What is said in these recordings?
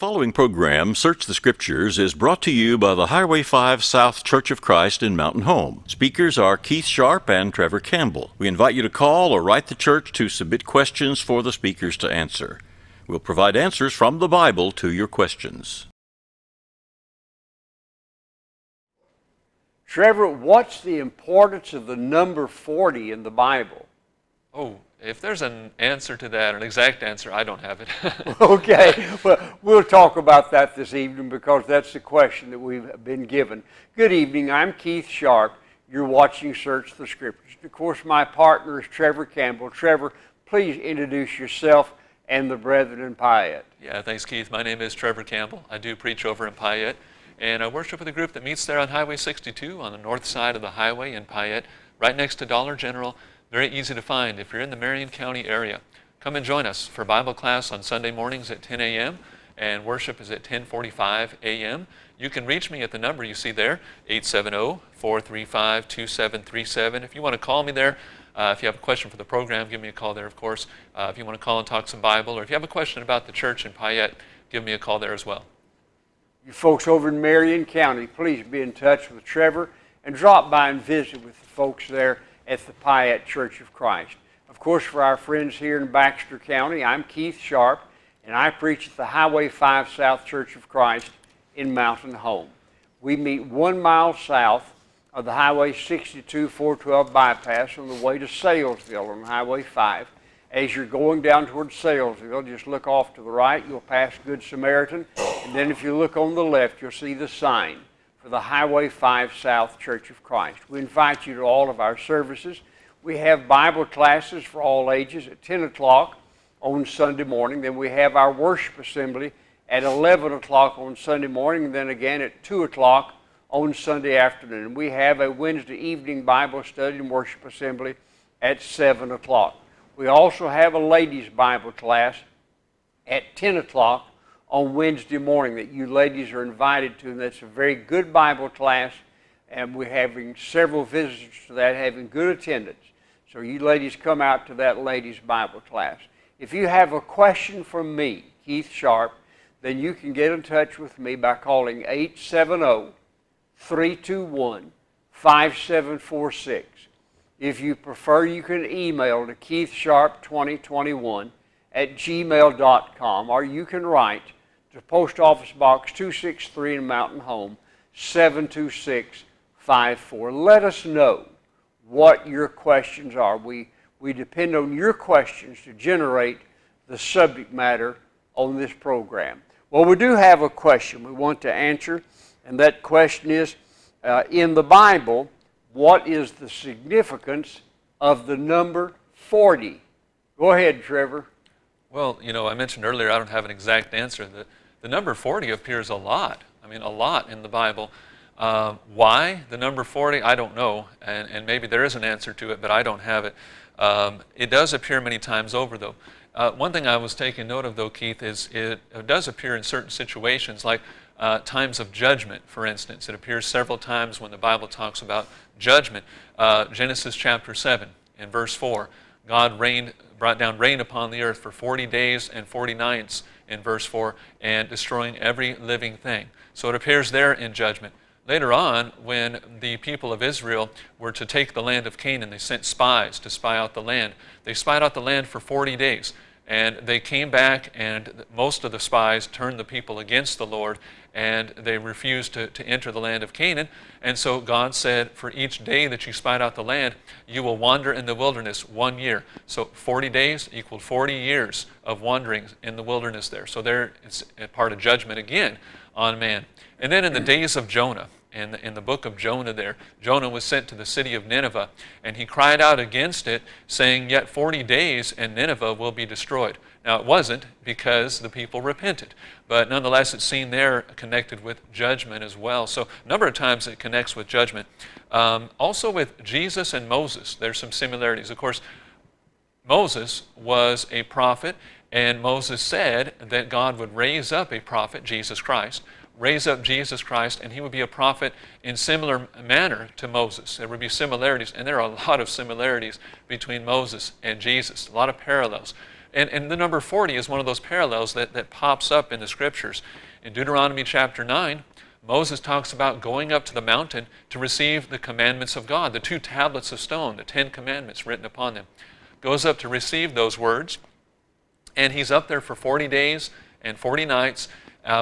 following program, Search the Scriptures, is brought to you by the Highway 5 South Church of Christ in Mountain Home. Speakers are Keith Sharp and Trevor Campbell. We invite you to call or write the church to submit questions for the speakers to answer. We'll provide answers from the Bible to your questions. Trevor, what's the importance of the number 40 in the Bible? Oh, if there's an answer to that, an exact answer, I don't have it. Okay, well, we'll talk about that this evening because that's the question that we've been given. Good evening, I'm Keith Sharp. You're watching Search the Scriptures. Of course, my partner is Trevor Campbell. Trevor, please introduce yourself and the brethren in Payette. Yeah, thanks, Keith. My name is Trevor Campbell. I do preach over in Payette, and I worship with a group that meets there on Highway 62 on the north side of the highway in Payette, right next to Dollar General. Very easy to find if you're in the Marion County area. Come and join us for Bible class on Sunday mornings at 10 a.m. and worship is at 10:45 a.m. You can reach me at the number you see there, 870-435-2737. If you want to call me there, if you have a question for the program, give me a call there, of course. If you want to call and talk some Bible, or if you have a question about the church in Payette, give me a call there as well. You folks over in Marion County, please be in touch with Trevor and drop by and visit with the folks there at the Payette Church of Christ. Of course, for our friends here in Baxter County, I'm Keith Sharp, and I preach at the Highway 5 South Church of Christ in Mountain Home. We meet 1 mile south of the Highway 62 412 bypass on the way to Salesville on Highway 5. As you're going down towards Salesville, just look off to the right, you'll pass Good Samaritan, and then if you look on the left, you'll see the sign for the Highway 5 South Church of Christ. We invite you to all of our services. We have Bible classes for all ages at 10 o'clock on Sunday morning. Then we have our worship assembly at 11 o'clock on Sunday morning, and then again at 2 o'clock on Sunday afternoon. We have a Wednesday evening Bible study and worship assembly at 7 o'clock. We also have a ladies' Bible class at 10 o'clock on Wednesday morning that you ladies are invited to, and that's a very good Bible class, and we're having several visitors to that, having good attendance. So you ladies come out to that ladies' Bible class. If you have a question for me, Keith Sharp, then you can get in touch with me by calling 870-321-5746. If you prefer, you can email to keithsharp2021@gmail.com, or you can write to Post Office Box 263 in Mountain Home, 72654. Let us know what your questions are. We depend on your questions to generate the subject matter on this program. Well, we do have a question we want to answer, and that question is, in the Bible, what is the significance of the number 40? Go ahead, Trevor. Well, you know, I mentioned earlier I don't have an exact answer. The number 40 appears a lot in the Bible. Why the number 40? I don't know, and maybe there is an answer to it, but I don't have it. It does appear many times over, though. One thing I was taking note of, though, Keith, is it does appear in certain situations, like times of judgment, for instance. It appears several times when the Bible talks about judgment. Genesis chapter 7, in verse 4, God brought down rain upon the earth for 40 days and 40 nights, in verse 4, and destroying every living thing. So it appears there in judgment. Later on, when the people of Israel were to take the land of Canaan, they sent spies to spy out the land. They spied out the land for 40 days, and they came back, and most of the spies turned the people against the Lord, and they refused to enter the land of Canaan. And so God said, for each day that you spied out the land, you will wander in the wilderness 1 year. So 40 days equaled 40 years of wandering in the wilderness there. So there it's a part of judgment again on man. And then in the days of Jonah, in the book of Jonah there, Jonah was sent to the city of Nineveh, and he cried out against it, saying, yet 40 days and Nineveh will be destroyed. Now it wasn't, because the people repented, but nonetheless it's seen there connected with judgment as well. So a number of times it connects with judgment. Also with Jesus and Moses, there's some similarities. Of course, Moses was a prophet, and Moses said that God would raise up a prophet, Jesus Christ, raise up Jesus Christ, and he would be a prophet in similar manner to Moses. There would be similarities, and there are a lot of similarities between Moses and Jesus, a lot of parallels. And the number 40 is one of those parallels that pops up in the Scriptures. In Deuteronomy chapter 9, Moses talks about going up to the mountain to receive the commandments of God, the 2 tablets of stone, the 10 commandments written upon them. Goes up to receive those words, and he's up there for 40 days and 40 nights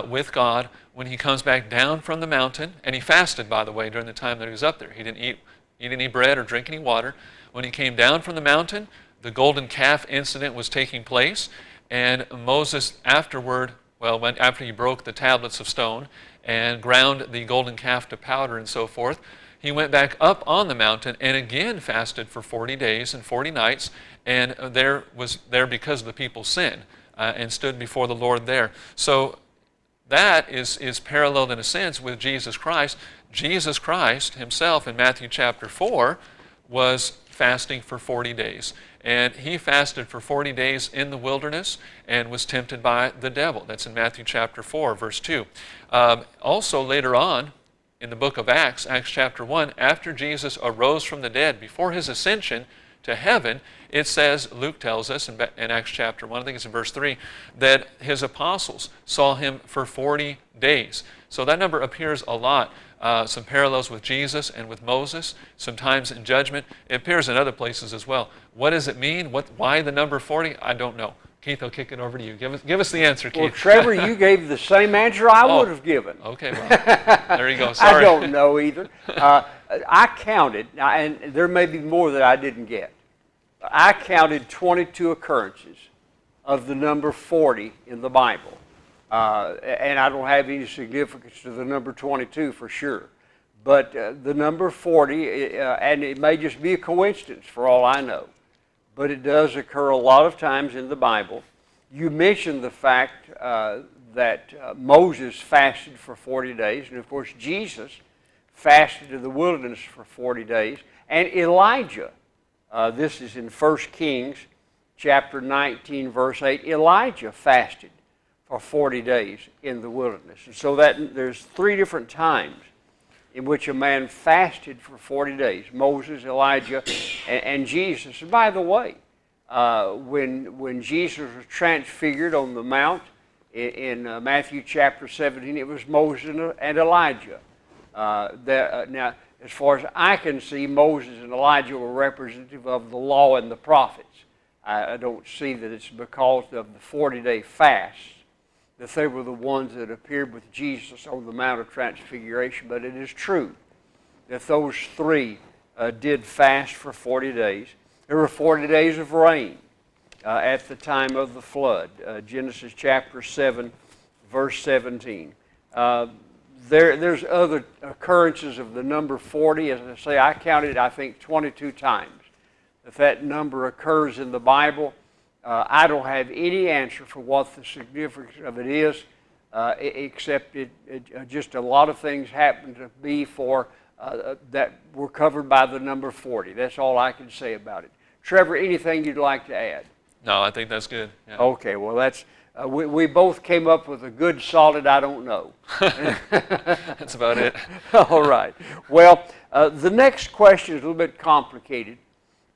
with God. When he comes back down from the mountain, and he fasted, by the way, during the time that he was up there. He didn't eat any bread or drink any water. When he came down from the mountain, the golden calf incident was taking place, and Moses afterward, after he broke the tablets of stone and ground the golden calf to powder and so forth, he went back up on the mountain and again fasted for 40 days and 40 nights, and was there because of the people's sin, and stood before the Lord there. So that is paralleled in a sense with Jesus Christ. Jesus Christ himself in Matthew chapter 4 was fasting for 40 days. And he fasted for 40 days in the wilderness and was tempted by the devil. That's in Matthew chapter 4, verse 2. Also later on in the book of Acts, Acts chapter 1, after Jesus arose from the dead, before his ascension to heaven, it says, Luke tells us in Acts chapter 1, I think it's in verse 3, that his apostles saw him for 40 days. So that number appears a lot. Some parallels with Jesus and with Moses, sometimes in judgment. It appears in other places as well. What does it mean? Why the number 40? I don't know. Keith, I'll kick it over to you. Give us the answer, Keith. Well, Trevor, you gave the same answer I would have given. Okay, well, there you go. Sorry. I don't know either. I counted, and there may be more that I didn't get. I counted 22 occurrences of the number 40 in the Bible. And I don't have any significance to the number 22 for sure. But the number 40, and it may just be a coincidence for all I know, but it does occur a lot of times in the Bible. You mentioned the fact that Moses fasted for 40 days, and of course Jesus fasted in the wilderness for 40 days, and Elijah, this is in 1 Kings chapter 19, verse 8, Elijah fasted for 40 days in the wilderness. And so there's 3 different times in which a man fasted for 40 days, Moses, Elijah, and Jesus. And by the way, when Jesus was transfigured on the mount in Matthew chapter 17, it was Moses and Elijah. Now, as far as I can see, Moses and Elijah were representative of the law and the prophets. I don't see that it's because of the 40-day fast that they were the ones that appeared with Jesus on the Mount of Transfiguration, but it is true that those 3 did fast for 40 days. There were 40 days of rain at the time of the flood, Genesis chapter 7, verse 17. There's other occurrences of the number 40. As I say, I counted, I think, 22 times that number occurs in the Bible. I don't have any answer for what the significance of it is, except just a lot of things happen to be that were covered by the number 40. That's all I can say about it. Trevor, anything you'd like to add? No, I think that's good. Yeah. Okay, well, that's we both came up with a good, solid I don't know. That's about it. All right. Well, the next question is a little bit complicated.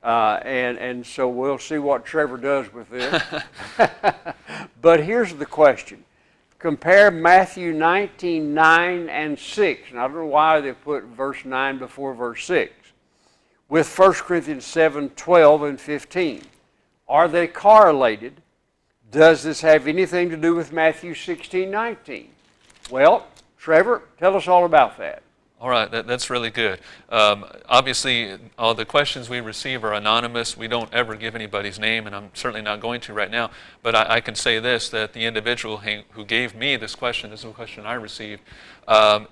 And so we'll see what Trevor does with this. But here's the question. Compare Matthew 19, 9 and 6. And I don't know why they put verse 9 before verse 6. With 1 Corinthians 7, 12 and 15. Are they correlated? Does this have anything to do with Matthew 16, 19? Well, Trevor, tell us all about that. All right, that's really good. Obviously, all the questions we receive are anonymous. We don't ever give anybody's name, and I'm certainly not going to right now. But I can say this, that the individual who gave me this is a question I received,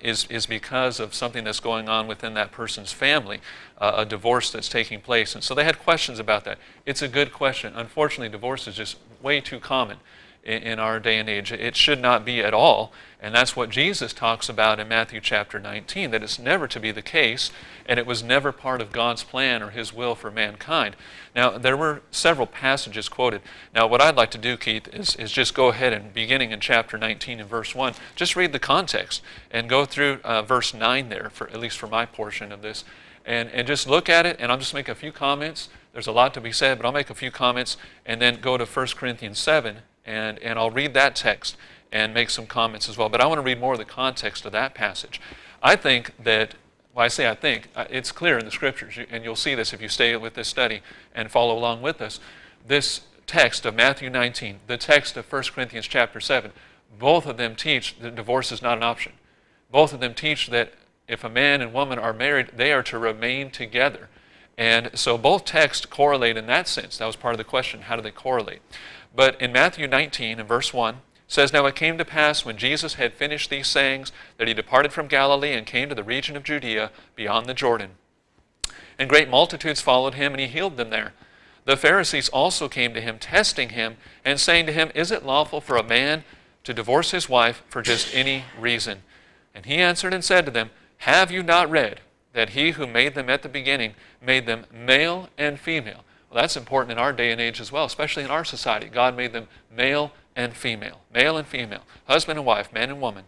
is because of something that's going on within that person's family, a divorce that's taking place. And so they had questions about that. It's a good question. Unfortunately, divorce is just way too common in our day and age. It should not be at all, and that's what Jesus talks about in Matthew chapter 19, that it's never to be the case, and it was never part of God's plan or His will for mankind. Now, there were several passages quoted. Now, what I'd like to do, Keith, is just go ahead and beginning in chapter 19 and verse 1, just read the context and go through verse 9 there, at least for my portion of this, and just look at it, and I'll just make a few comments. There's a lot to be said, but I'll make a few comments and then go to 1 Corinthians 7, and I'll read that text and make some comments as well. But I want to read more of the context of that passage. I think that, well, I say I think, it's clear in the Scriptures, and you'll see this if you stay with this study and follow along with us. This text of Matthew 19, the text of 1 Corinthians chapter 7, both of them teach that divorce is not an option. Both of them teach that if a man and woman are married, they are to remain together. And so both texts correlate in that sense. That was part of the question, how do they correlate? But in Matthew 19, in verse 1, it says, "Now it came to pass, when Jesus had finished these sayings, that he departed from Galilee and came to the region of Judea beyond the Jordan. And great multitudes followed him, and he healed them there. The Pharisees also came to him, testing him, and saying to him, Is it lawful for a man to divorce his wife for just any reason? And he answered and said to them, Have you not read that he who made them at the beginning made them male and female?" Well, that's important in our day and age as well, especially in our society. God made them male and female, husband and wife, man and woman.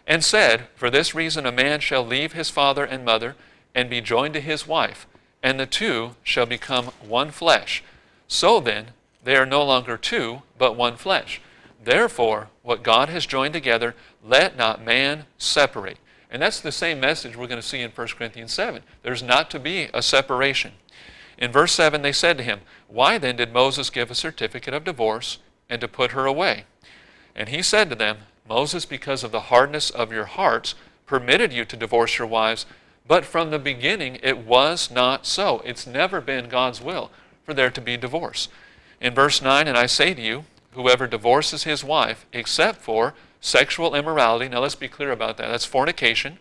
"And said, For this reason a man shall leave his father and mother and be joined to his wife, and the two shall become one flesh. So then, they are no longer two, but one flesh. Therefore, what God has joined together, let not man separate." And that's the same message we're going to see in 1 Corinthians 7. There's not to be a separation. In verse 7, they said to him, "Why then did Moses give a certificate of divorce and to put her away?" And he said to them, "Moses, because of the hardness of your hearts, permitted you to divorce your wives, but from the beginning it was not so." It's never been God's will for there to be divorce. In verse 9, "And I say to you, whoever divorces his wife, except for sexual immorality," now let's be clear about that, that's fornication,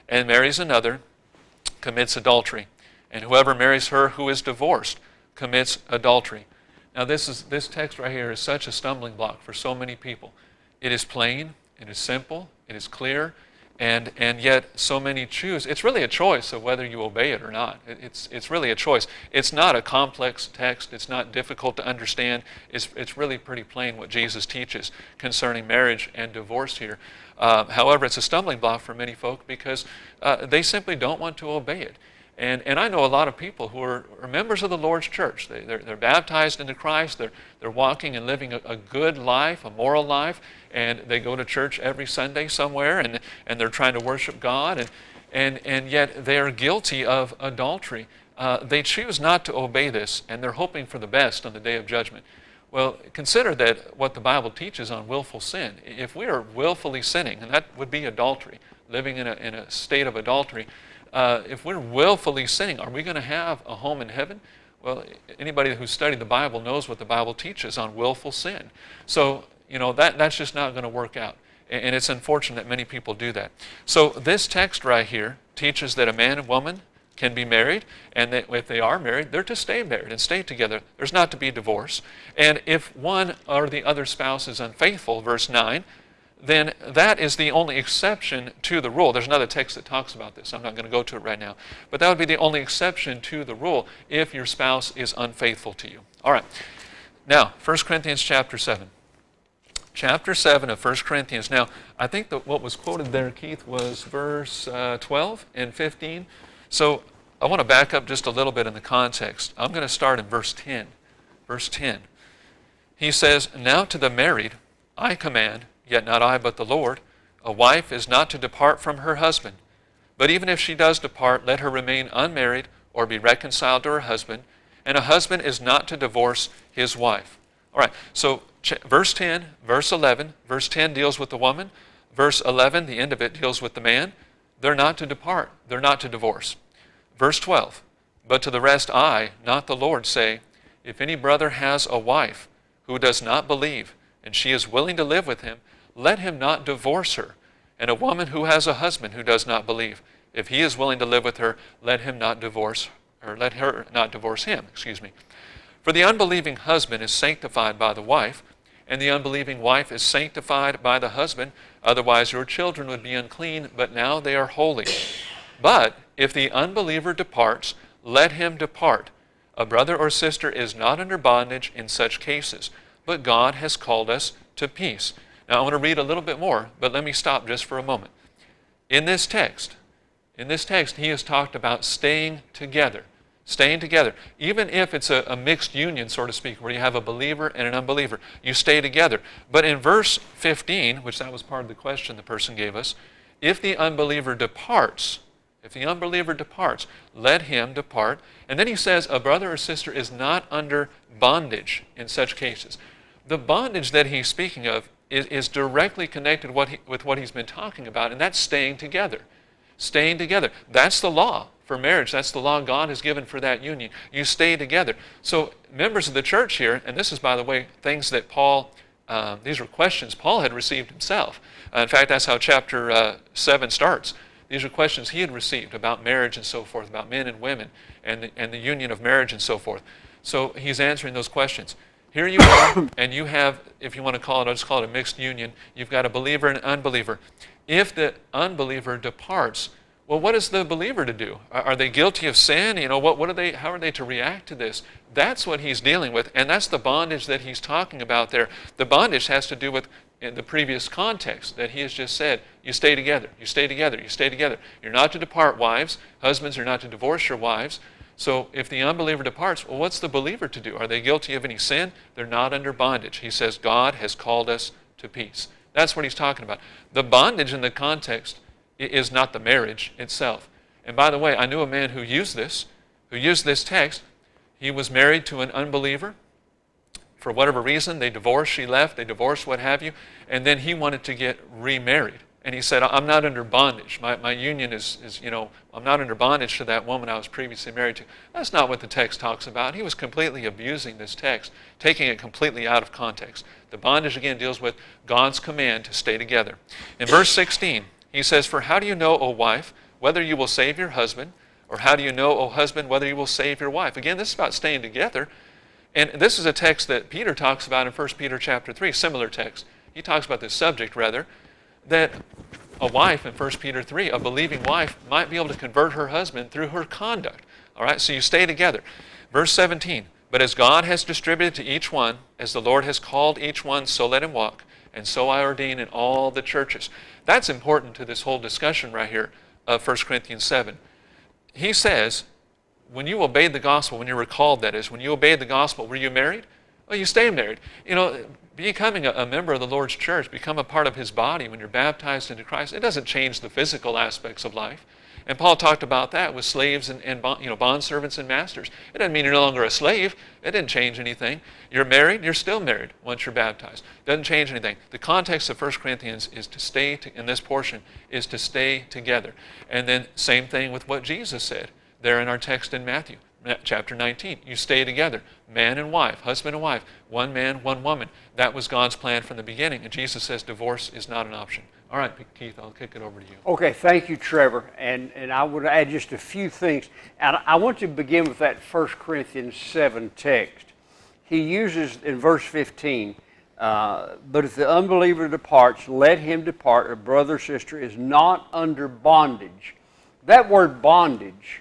"and marries another, commits adultery. And whoever marries her who is divorced commits adultery." Now this text right here is such a stumbling block for so many people. It is plain, it is simple, it is clear, and yet so many choose. It's really a choice of whether you obey it or not. It's really a choice. It's not a complex text. It's not difficult to understand. It's really pretty plain what Jesus teaches concerning marriage and divorce here. However, it's a stumbling block for many folk because they simply don't want to obey it. And I know a lot of people who are members of the Lord's church. They're baptized into Christ. They're walking and living a good life, a moral life, and they go to church every Sunday somewhere, and they're trying to worship God, and yet they are guilty of adultery. They choose not to obey this, and they're hoping for the best on the day of judgment. Well, consider that what the Bible teaches on willful sin. If we are willfully sinning, and that would be adultery, living in a state of adultery, if we're willfully sinning, are we going to have a home in heaven? Well, anybody who's studied the Bible knows what the Bible teaches on willful sin. So, that's just not going to work out. And it's unfortunate that many people do that. So this text right here teaches that a man and woman can be married, and that if they are married, they're to stay married and stay together. There's not to be divorce. And if one or the other spouse is unfaithful, verse 9, then that is the only exception to the rule. There's another text that talks about this. I'm not going to go to it right now. But that would be the only exception to the rule if your spouse is unfaithful to you. All right. Now, 1 Corinthians chapter 7. Chapter 7 of 1 Corinthians. Now, I think that what was quoted there, Keith, was verse 12 and 15. So I want to back up just a little bit in the context. I'm going to start in verse 10. Verse 10. He says, "Now to the married I command, yet not I, but the Lord, a wife is not to depart from her husband. But even if she does depart, let her remain unmarried or be reconciled to her husband. And a husband is not to divorce his wife." All right, so verse 10, verse 11. Verse 10 deals with the woman. Verse 11, the end of it, deals with the man. They're not to depart. They're not to divorce. Verse 12, "But to the rest I, not the Lord, say, if any brother has a wife who does not believe, and she is willing to live with him, let him not divorce her. And a woman who has a husband who does not believe, if he is willing to live with her, let her not divorce him. For the unbelieving husband is sanctified by the wife, and the unbelieving wife is sanctified by the husband. Otherwise your children would be unclean, but now they are holy. But if the unbeliever departs, let him depart. A brother or sister is not under bondage in such cases, but God has called us to peace." Now I want to read a little bit more, but let me stop just for a moment. In this text, In this text, he has talked about staying together. Staying together. Even if it's a mixed union, so to speak, where you have a believer and an unbeliever, you stay together. But in verse 15, which that was part of the question the person gave us, if the unbeliever departs, let him depart. And then he says a brother or sister is not under bondage in such cases. The bondage that he's speaking of is directly connected with what he's been talking about, and that's staying together. Staying together. That's the law for marriage. That's the law God has given for that union. You stay together. So members of the church here, and this is, by the way, things that these were questions Paul had received himself. In fact, that's how chapter 7 starts. These are questions he had received about marriage and so forth, about men and women and the union of marriage and so forth. So he's answering those questions. Here you are, and you have, if you want to call it, I'll just call it a mixed union. You've got a believer and an unbeliever. If the unbeliever departs, well, what is the believer to do? Are they guilty of sin? You know, how are they to react to this? That's what he's dealing with, and that's the bondage that he's talking about there. The bondage has to do with, in the previous context that he has just said, you stay together, you stay together, you stay together. You're not to depart, wives. Husbands are not to divorce your wives. So if the unbeliever departs, well, what's the believer to do? Are they guilty of any sin? They're not under bondage. He says God has called us to peace. That's what he's talking about. The bondage in the context is not the marriage itself. And by the way, I knew a man who used this text. He was married to an unbeliever. For whatever reason, they divorced, she left, they divorced, what have you, and then he wanted to get remarried. And he said, I'm not under bondage. My union is, I'm not under bondage to that woman I was previously married to. That's not what the text talks about. He was completely abusing this text, taking it completely out of context. The bondage, again, deals with God's command to stay together. In verse 16, he says, for how do you know, O wife, whether you will save your husband? Or how do you know, O husband, whether you will save your wife? Again, this is about staying together. And this is a text that Peter talks about in 1 Peter chapter 3, similar text. He talks about this subject, rather, that a wife in 1 Peter 3, a believing wife, might be able to convert her husband through her conduct. All right, so you stay together. Verse 17, but as God has distributed to each one, as the Lord has called each one, so let him walk, and so I ordain in all the churches. That's important to this whole discussion right here of 1 Corinthians 7. He says, when you obeyed the gospel, when you were called, that is, when you obeyed the gospel, were you married? Well, you stay married. You know, becoming a member of the Lord's church, become a part of his body when you're baptized into Christ, it doesn't change the physical aspects of life. And Paul talked about that with slaves and bondservants and masters. It doesn't mean you're no longer a slave. It didn't change anything. You're married, you're still married once you're baptized. Doesn't change anything. The context of 1 Corinthians is to stay, in this portion, is to stay together. And then same thing with what Jesus said there in our text in Matthew. Chapter 19, you stay together, man and wife, husband and wife, one man, one woman. That was God's plan from the beginning, and Jesus says divorce is not an option. All right, Keith, I'll kick it over to you. Okay, thank you, Trevor. And I would add just a few things. And I want to begin with that 1 Corinthians 7 text. He uses in verse 15, but if the unbeliever departs, let him depart. A brother or sister is not under bondage. That word bondage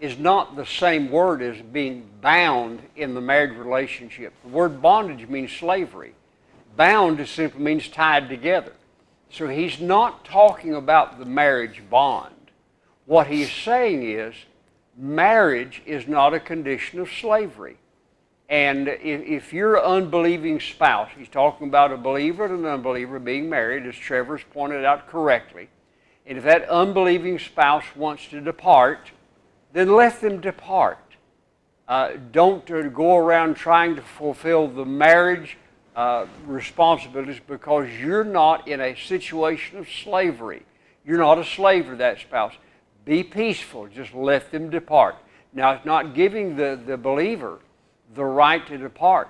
is not the same word as being bound in the marriage relationship. The word bondage means slavery. Bound just simply means tied together. So he's not talking about the marriage bond. What he's saying is marriage is not a condition of slavery. And if your unbelieving spouse, he's talking about a believer and an unbeliever being married, as Trevor's pointed out correctly, and if that unbelieving spouse wants to depart, then let them depart. Don't go around trying to fulfill the marriage responsibilities because you're not in a situation of slavery. You're not a slave to that spouse. Be peaceful. Just let them depart. Now, it's not giving the believer the right to depart.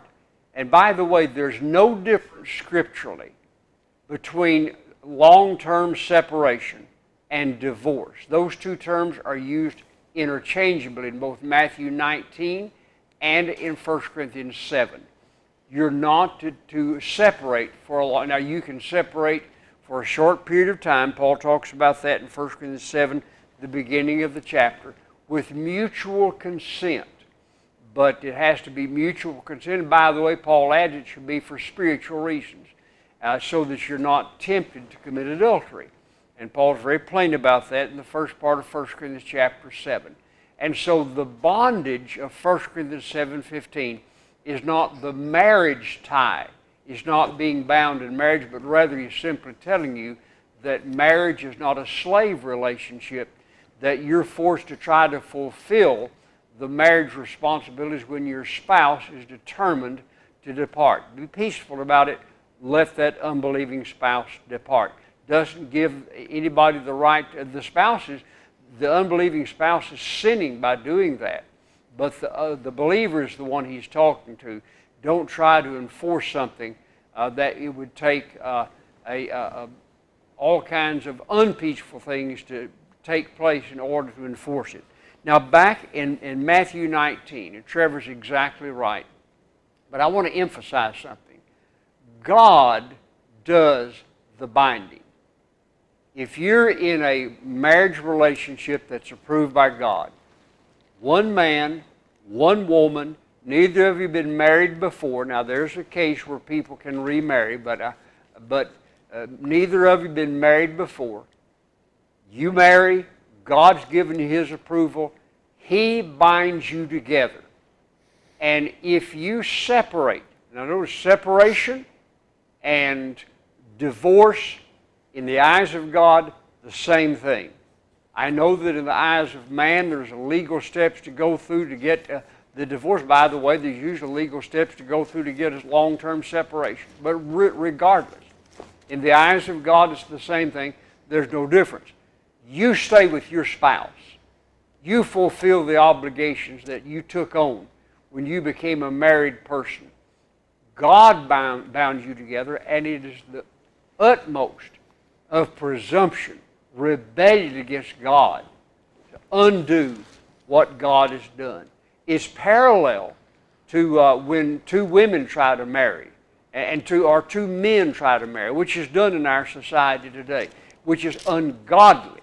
And by the way, there's no difference scripturally between long-term separation and divorce. Those two terms are used interchangeably in both Matthew 19 and in 1 Corinthians 7. You're not to separate for a long. Now you can separate for a short period of time. Paul talks about that in 1 Corinthians 7, the beginning of the chapter, with mutual consent. But it has to be mutual consent. And by the way, Paul adds it should be for spiritual reasons, so that you're not tempted to commit adultery. And Paul's very plain about that in the first part of 1 Corinthians chapter 7. And so the bondage of 1 Corinthians 7:15 is not the marriage tie, is not being bound in marriage, but rather he's simply telling you that marriage is not a slave relationship, that you're forced to try to fulfill the marriage responsibilities when your spouse is determined to depart. Be peaceful about it. Let that unbelieving spouse depart. Doesn't give anybody the right, the unbelieving spouse is sinning by doing that. But the believer is the one he's talking to. Don't try to enforce something that it would take all kinds of unpeaceful things to take place in order to enforce it. Now back in Matthew 19, and Trevor's exactly right, but I want to emphasize something. God does the binding. If you're in a marriage relationship that's approved by God, one man, one woman, neither of you been married before. Now there's a case where people can remarry, but neither of you been married before. You marry, God's given you His approval, He binds you together. And if you separate, now notice separation and divorce in the eyes of God, the same thing. I know that in the eyes of man there's legal steps to go through to get the divorce. By the way, there's usually legal steps to go through to get a long-term separation. But regardless, in the eyes of God it's the same thing. There's no difference. You stay with your spouse. You fulfill the obligations that you took on when you became a married person. God bound you together, and it is the utmost of presumption, rebellion against God, to undo what God has done. It's parallel to when two women try to marry, or two men try to marry, which is done in our society today, which is ungodly,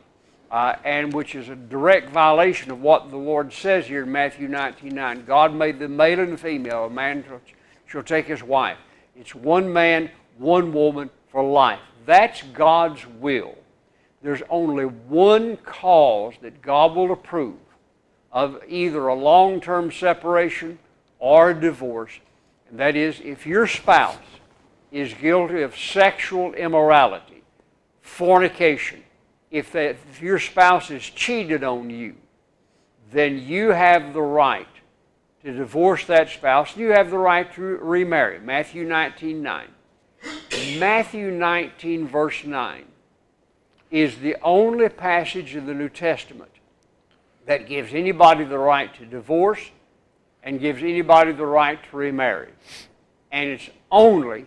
and which is a direct violation of what the Lord says here in Matthew 19:9. God made them male and female. A man shall take his wife. It's one man, one woman for life. That's God's will. There's only one cause that God will approve of either a long-term separation or a divorce, and that is if your spouse is guilty of sexual immorality, fornication. If your spouse has cheated on you, then you have the right to divorce that spouse. You have the right to remarry. Matthew 19:9. Matthew 19, verse 9, is the only passage in the New Testament that gives anybody the right to divorce and gives anybody the right to remarry. And it's only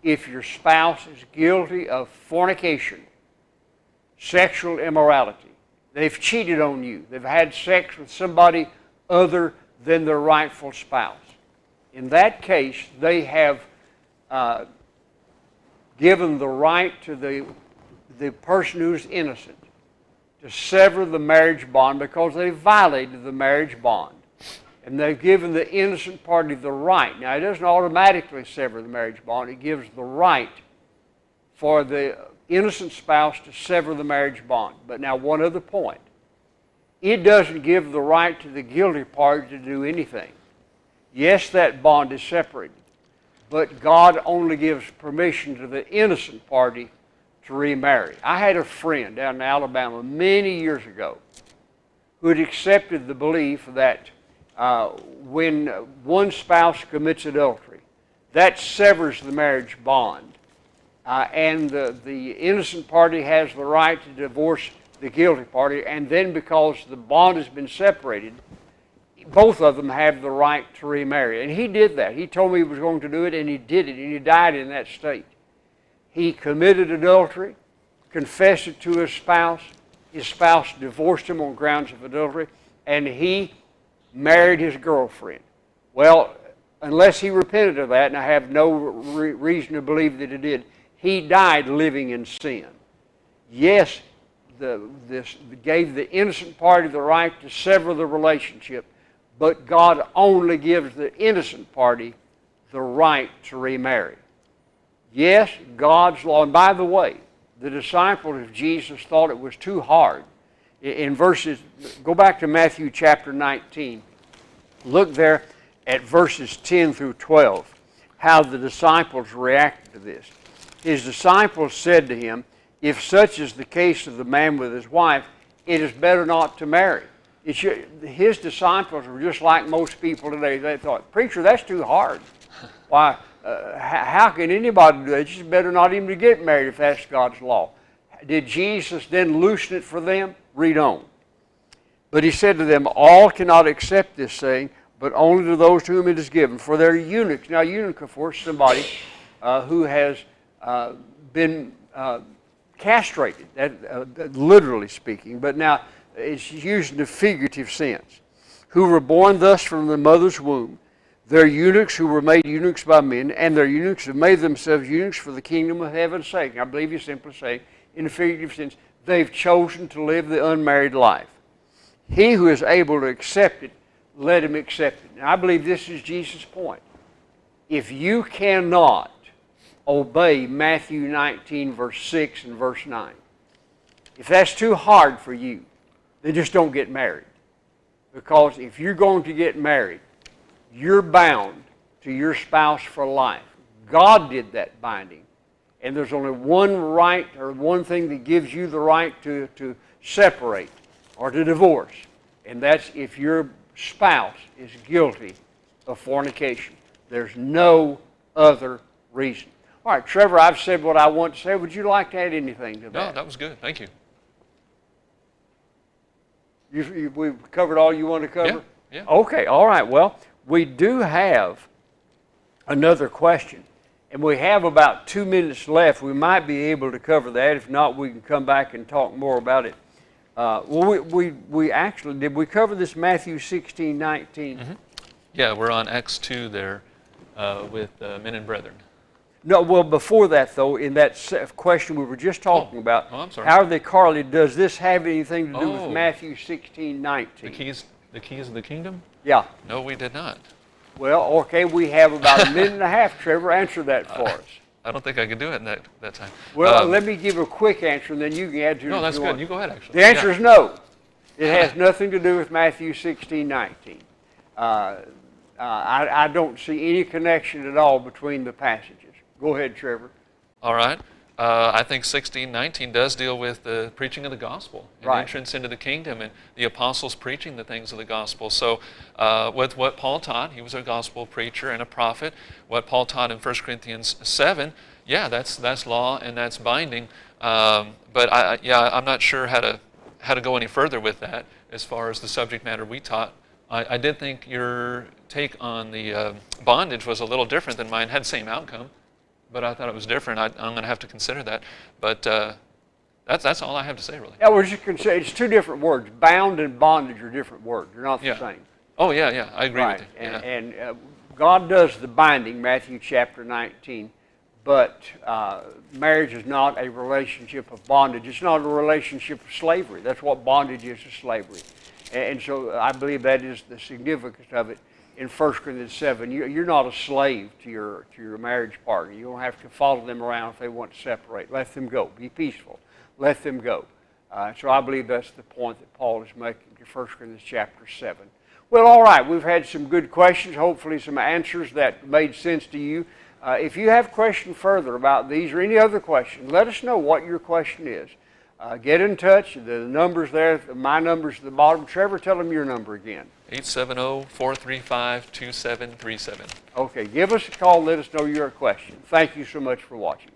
if your spouse is guilty of fornication, sexual immorality. They've cheated on you. They've had sex with somebody other than their rightful spouse. In that case, they have given the right to the person who's innocent to sever the marriage bond because they violated the marriage bond. And they've given the innocent party the right. Now, it doesn't automatically sever the marriage bond. It gives the right for the innocent spouse to sever the marriage bond. But now, one other point. It doesn't give the right to the guilty party to do anything. Yes, that bond is separated, but God only gives permission to the innocent party to remarry. I had a friend down in Alabama many years ago who had accepted the belief that when one spouse commits adultery, that severs the marriage bond, and the innocent party has the right to divorce the guilty party, and then because the bond has been separated, both of them have the right to remarry. And he did that. He told me he was going to do it, and he did it, and he died in that state. He committed adultery, confessed it to his spouse divorced him on grounds of adultery, and he married his girlfriend. Well, unless he repented of that, and I have no reason to believe that he did, he died living in sin. Yes, this gave the innocent party the right to sever the relationship, but God only gives the innocent party the right to remarry. Yes, God's law, and by the way, the disciples of Jesus thought it was too hard. In verses, go back to Matthew chapter 19. Look there at verses 10 through 12, how the disciples reacted to this. His disciples said to him, "If such is the case of the man with his wife, it is better not to marry." His disciples were just like most people today. They thought, "Preacher, that's too hard. Why, how can anybody do that? It's just better not even to get married if that's God's law." Did Jesus then loosen it for them? Read on. But he said to them, "All cannot accept this saying, but only to those to whom it is given. For they're eunuchs." Now, eunuch, of course, somebody who has been castrated, literally speaking. But now it's used in a figurative sense. "Who were born thus from the mother's womb. They're eunuchs who were made eunuchs by men, and they're eunuchs who made themselves eunuchs for the kingdom of heaven's sake." I believe you simply say, in a figurative sense, they've chosen to live the unmarried life. He who is able to accept it, let him accept it. Now, I believe this is Jesus' point. If you cannot obey Matthew 19, verse 6 and verse 9, if that's too hard for you, then just don't get married. Because if you're going to get married, you're bound to your spouse for life. God did that binding. And there's only one right, or one thing that gives you the right to separate or to divorce. And that's if your spouse is guilty of fornication. There's no other reason. All right, Trevor, I've said what I want to say. Would you like to add anything to that? No, that was good. Thank you. We've covered all you want to cover? Yeah. Okay, all right. Well, we do have another question. And we have about 2 minutes left. We might be able to cover that. If not, we can come back and talk more about it. We actually, did we cover this Matthew 16, 19? Mm-hmm. Yeah, we're on Acts 2 there with men and brethren. No, well, before that, though, in that question we were just talking about, I'm sorry. how are they correlated? Does this have anything to do with Matthew 16, 19? The keys of the kingdom? Yeah. No, we did not. Well, okay, we have about a minute and a half. Trevor, answer that for us. I don't think I can do it in that time. Well, let me give a quick answer, and then you can add to it. No, that's if you good. want. You go ahead, actually. The answer is no. It has nothing to do with Matthew 16, 19. I don't see any connection at all between the passages. Go ahead, Trevor. All right. I think 16:19 does deal with the preaching of the gospel and Right. entrance into the kingdom and the apostles preaching the things of the gospel. So with what Paul taught, he was a gospel preacher and a prophet. What Paul taught in 1 Corinthians 7, yeah, that's law and that's binding. But I'm not sure how to go any further with that as far as the subject matter we taught. I did think your take on the bondage was a little different than mine. Had the same outcome, but I thought it was different. I'm going to have to consider that. But that's all I have to say, really. Yeah, well, you can say it's two different words. Bound and bondage are different words. They're not the same. Oh, yeah, I agree Right. with you. Yeah. And God does the binding, Matthew chapter 19, but marriage is not a relationship of bondage. It's not a relationship of slavery. That's what bondage is slavery. And so I believe that is the significance of it in 1 Corinthians 7. You're not a slave to your marriage partner. You don't have to follow them around if they want to separate. Let them go. Be peaceful. Let them go. So I believe that's the point that Paul is making in 1 Corinthians chapter 7. Well, all right. We've had some good questions, hopefully some answers that made sense to you. If you have questions further about these or any other question, let us know what your question is. Get in touch. The number's there. My number's at the bottom. Trevor, tell them your number again. 870-435-2737. Okay, give us a call. Let us know your question. Thank you so much for watching.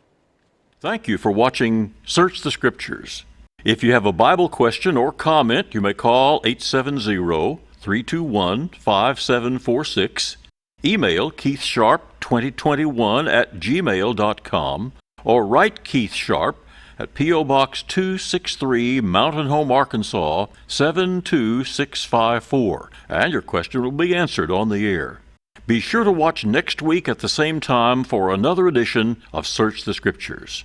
Thank you for watching Search the Scriptures. If you have a Bible question or comment, you may call 870-321-5746, email keithsharp2021@gmail.com, or write Keith Sharp at P.O. Box 263, Mountain Home, Arkansas 72654, and your question will be answered on the air. Be sure to watch next week at the same time for another edition of Search the Scriptures.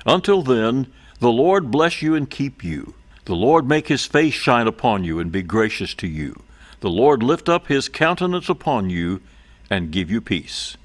Until then, the Lord bless you and keep you. The Lord make his face shine upon you and be gracious to you. The Lord lift up his countenance upon you and give you peace.